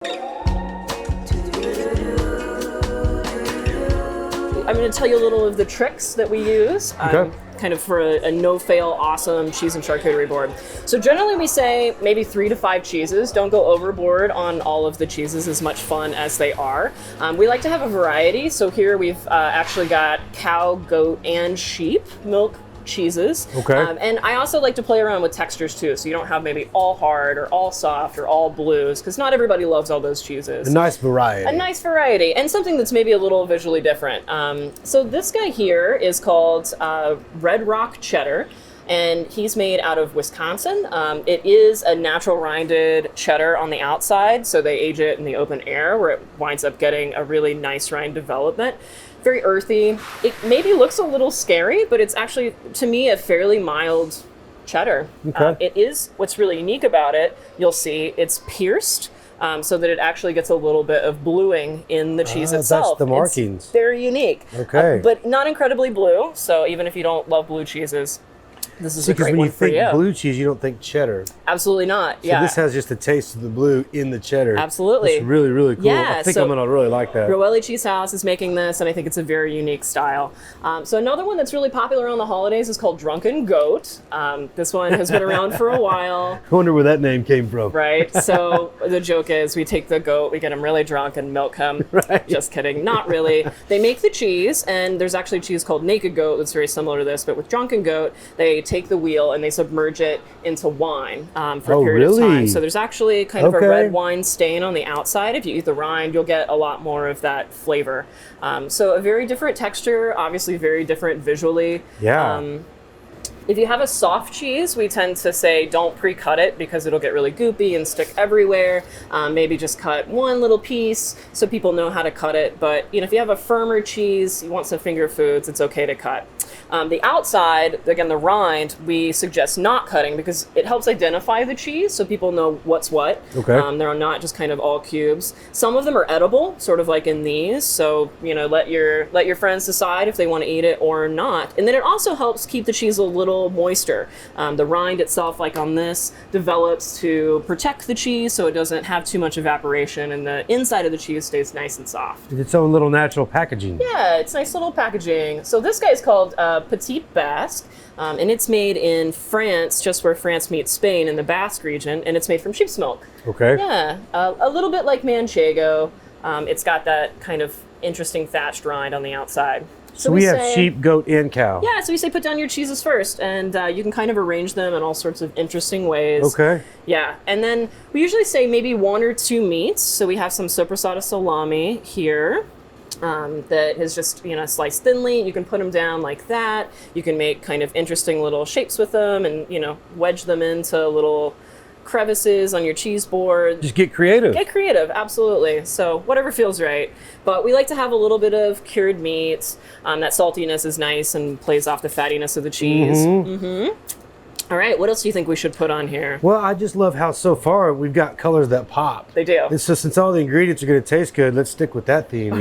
I'm going to tell you a little of the tricks that we use, kind of for a no-fail, awesome cheese and charcuterie board. So generally we say maybe 3 to 5 cheeses. Don't go overboard on all of the cheeses, as much fun as they are. We like to have a variety. So here we've actually got cow, goat, and sheep milk cheeses. And I also like to play around with textures too, so you don't have maybe all hard or all soft or all blues, because not everybody loves all those cheeses. A nice variety. A nice variety, and something that's maybe a little visually different. So this guy here is called Red Rock Cheddar, and he's made out of Wisconsin. It is a natural rinded cheddar on the outside, so they age it in the open air where it winds up getting a really nice rind development. Very earthy. It maybe looks a little scary, but it's actually, to me, a fairly mild cheddar. It is, what's really unique about it, you'll see, it's pierced so that it actually gets a little bit of bluing in the cheese itself. That's the markings. It's very unique. But not incredibly blue, so even if you don't love blue cheeses, this is a great one for you. Because when you think blue cheese, you don't think cheddar. Absolutely not. So this has just a taste of the blue in the cheddar. Absolutely. It's really, really cool. Yeah, I think I'm going to really like that. Roelli Cheese House is making this, and I think it's a very unique style. So another one that's really popular around the holidays is called Drunken Goat. This one has been around for a while. I wonder where that name came from. Right. So the joke is we take the goat, we get him really drunk and milk him. Just kidding. Not really. They make the cheese, and there's actually a cheese called Naked Goat that's very similar to this, but with Drunken Goat, they take the wheel and they submerge it into wine for a period of time. So there's actually kind of a red wine stain on the outside. If you eat the rind, you'll get a lot more of that flavor. So a very different texture, obviously very different visually. If you have a soft cheese, we tend to say don't pre-cut it because it'll get really goopy and stick everywhere. Maybe just cut one little piece so people know how to cut it. But if you have a firmer cheese, you want some finger foods, it's okay to cut. The outside, again, the rind, we suggest not cutting because it helps identify the cheese so people know what's what. They're not just kind of all cubes. Some of them are edible, sort of like in these. So, let your friends decide if they want to eat it or not. And then it also helps keep the cheese a little moister. The rind itself, like on this, develops to protect the cheese so it doesn't have too much evaporation and the inside of the cheese stays nice and soft. It's its own little natural packaging. Yeah, it's nice little packaging. So this guy's called Petite Basque, and it's made in France, just where France meets Spain in the Basque region, and it's made from sheep's milk. Yeah, a little bit like Manchego. It's got that kind of interesting thatched rind on the outside. So we have sheep, goat, and cow. Yeah, so we say put down your cheeses first, and you can kind of arrange them in all sorts of interesting ways. Yeah, and then we usually say maybe 1 or 2 meats. So we have some sopressata salami here. That is just, sliced thinly. You can put them down like that. You can make kind of interesting little shapes with them and, wedge them into little crevices on your cheese board. Just get creative. Get creative, absolutely. So whatever feels right. But we like to have a little bit of cured meat. That saltiness is nice and plays off the fattiness of the cheese. All right, what else do you think we should put on here? Well, I just love how so far we've got colors that pop. They do. And so since all the ingredients are going to taste good, let's stick with that theme,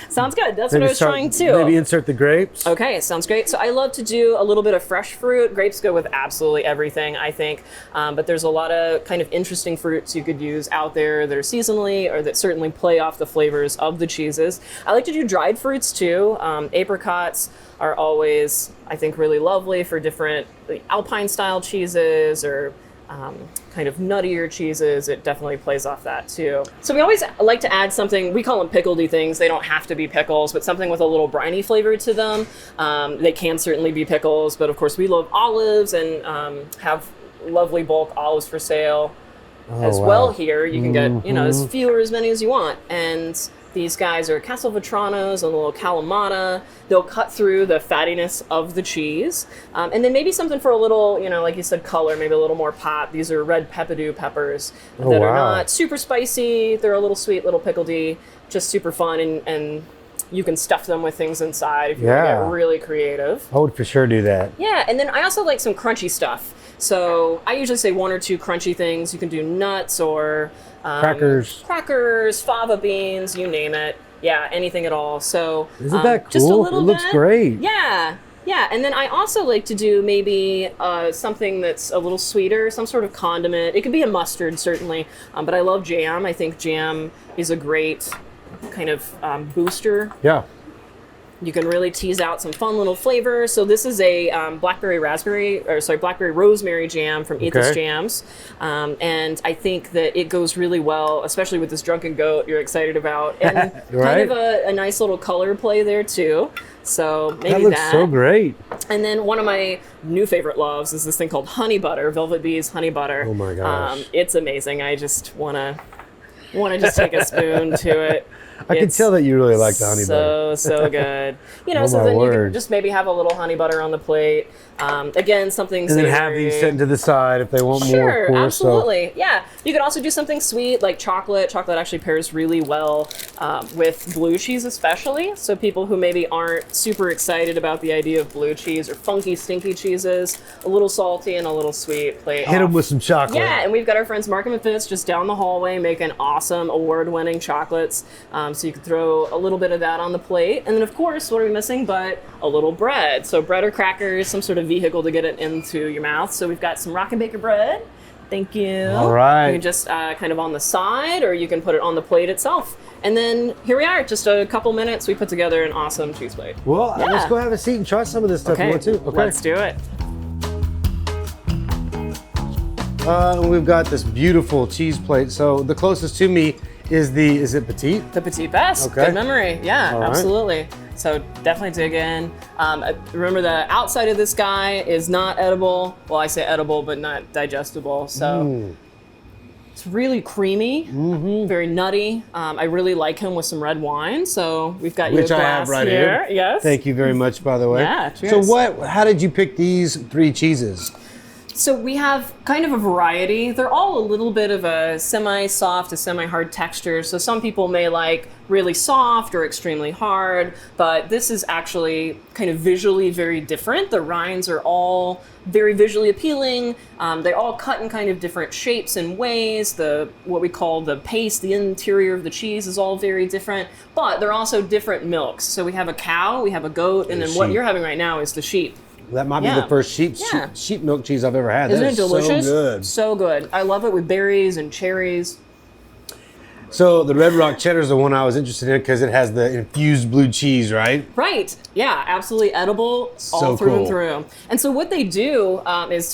Sounds good. That's what I was trying to. Maybe insert the grapes. Okay, sounds great. So I love to do a little bit of fresh fruit. Grapes go with absolutely everything, I think. But there's a lot of kind of interesting fruits you could use out there that are seasonally or that certainly play off the flavors of the cheeses. I like to do dried fruits too. Apricots are always, I think, really lovely for different Alpine style cheeses or kind of nuttier cheeses. It definitely plays off that too. So we always like to add something, we call them pickledy things. They don't have to be pickles, but something with a little briny flavor to them. They can certainly be pickles, but of course we love olives and have lovely bulk olives for sale well here. You can get, as few or as many as you want. And these guys are Castelvetranos and a little Kalamata. They'll cut through the fattiness of the cheese. And then maybe something for a little, like you said, color, maybe a little more pop. These are red peppadew peppers that are not super spicy. They're a little sweet, little pickledy, just super fun. And you can stuff them with things inside if you want to get really creative. I would for sure do that. Yeah, and then I also like some crunchy stuff. So I usually say 1 or 2 crunchy things. You can do nuts or crackers, fava beans, you name it. Yeah, anything at all. So isn't that cool? Just a little it looks great. Yeah. Yeah, and then I also like to do maybe something that's a little sweeter, some sort of condiment. It could be a mustard, certainly, but I love jam. I think jam is a great kind of booster. Yeah. You can really tease out some fun little flavors. So this is a Blackberry Rosemary Jam from Eat This Jams. And I think that it goes really well, especially with this Drunken Goat you're excited about. And kind of a nice little color play there too. So maybe that looks so great. And then one of my new favorite loves is this thing called honey butter, Velvet Bees honey butter. Oh my gosh. It's amazing. I just wanna just take a spoon to it. I can tell that you really like the honey butter. So good. You know, so then you can just maybe have a little honey butter on the plate. Again, something and savory. then have these sitting to the side if they want more. Sure, absolutely. Yeah. You could also do something sweet like chocolate. Chocolate actually pairs really well with blue cheese especially. So people who maybe aren't super excited about the idea of blue cheese or funky, stinky cheeses, a little salty and a little sweet plate. Hit them with some chocolate. Yeah, and we've got our friends Markham and Fitz just down the hallway making awesome award-winning chocolates. So you could throw a little bit of that on the plate. And then of course, what are we missing but a little bread. So bread or crackers, some sort of vehicle to get it into your mouth. So we've got some Rock and Baker bread. Thank you. All right. You can just kind of on the side or you can put it on the plate itself. And then here we are, just a couple minutes, we put together an awesome cheese plate. Well, let's go have a seat and try some of this stuff. You want to? Okay. Let's do it. We've got this beautiful cheese plate. So the closest to me is it petite? The Petite Best. Okay. Good memory. Yeah, All right. Absolutely. So definitely dig in. Remember the outside of this guy is not edible. Well, I say edible, but not digestible. So it's really creamy, very nutty. I really like him with some red wine. So we've got you a glass I have right here. Yes. Thank you very much, by the way. Yeah, cheers. So how did you pick these 3 cheeses? So we have kind of a variety. They're all a little bit of a semi-soft to semi-hard texture. So some people may like really soft or extremely hard, but this is actually kind of visually very different. The rinds are all very visually appealing. They all cut in kind of different shapes and ways. What we call the paste, the interior of the cheese is all very different, but they're also different milks. So we have a cow, we have a goat, and then what you're having right now is the sheep. That might be the first sheep milk cheese I've ever had. Isn't it delicious? So good. So good. I love it with berries and cherries. So the Red Rock Cheddar is the one I was interested in because it has the infused blue cheese, right? Right. Yeah, absolutely edible all through and through. And so what they do is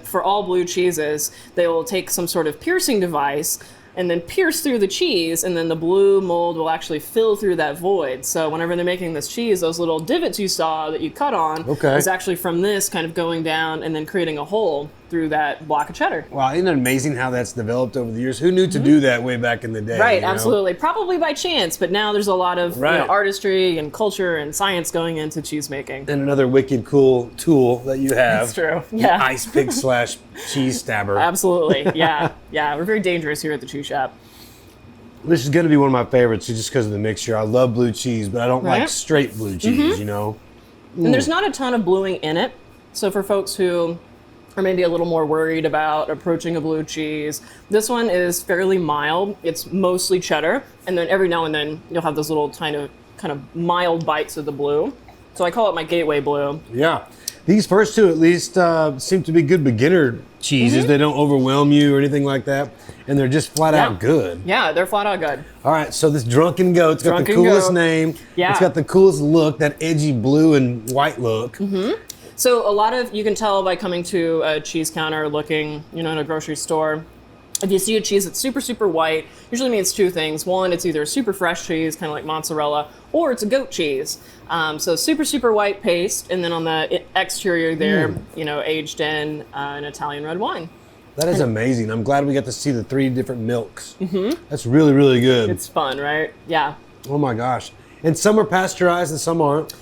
for all blue cheeses, they will take some sort of piercing device and then pierce through the cheese, and then the blue mold will actually fill through that void. So whenever they're making this cheese, those little divots you saw that you cut on is actually from this kind of going down and then creating a hole through that block of cheddar. Wow, isn't it amazing how that's developed over the years? Who knew to do that way back in the day? Right, absolutely. Probably by chance, but now there's a lot of artistry and culture and science going into cheese making. And another wicked cool tool that you have. That's true. Yeah. Ice pick / cheese stabber. Absolutely. Yeah. Yeah. We're very dangerous here at the Chew Shop. This is going to be one of my favorites just because of the mixture. I love blue cheese, but I don't like straight blue cheese, you know? And there's not a ton of bluing in it. So for folks who are maybe a little more worried about approaching a blue cheese, this one is fairly mild. It's mostly cheddar. And then every now and then you'll have those little kind of mild bites of the blue. So I call it my gateway blue. Yeah. These first two at least seem to be good beginner cheeses. They don't overwhelm you or anything like that. And they're just flat out good. Yeah, they're flat out good. All right, so this Drunken Goat, it's got the coolest name. Yeah. It's got the coolest look, that edgy blue and white look. So a lot of, you can tell by coming to a cheese counter looking, in a grocery store, if you see a cheese that's super, super white, usually means 2 things. One, it's either a super fresh cheese, kind of like mozzarella, or it's a goat cheese. So super, super white paste, and then on the exterior there, aged in an Italian red wine. That is amazing. I'm glad we got to see the 3 different milks. That's really, really good. It's fun, right? Yeah. Oh my gosh. And some are pasteurized and some aren't.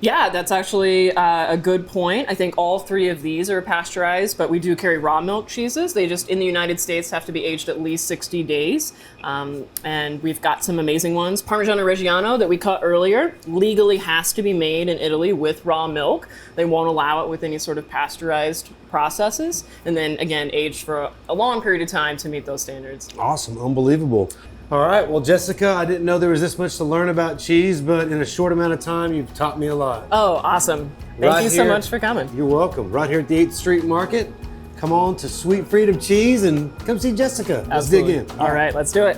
Yeah, that's actually a good point. I think all 3 of these are pasteurized, but we do carry raw milk cheeses. They just, in the United States, have to be aged at least 60 days. And we've got some amazing ones. Parmigiano Reggiano that we cut earlier legally has to be made in Italy with raw milk. They won't allow it with any sort of pasteurized processes. And then, again, aged for a long period of time to meet those standards. Awesome. Unbelievable. All right, well, Jessica, I didn't know there was this much to learn about cheese, but in a short amount of time, you've taught me a lot. Oh, awesome. Thank you so much for coming. You're welcome. Right here at the 8th Street Market. Come on to Sweet Freedom Cheese and come see Jessica. Let's dig in. All right, let's do it.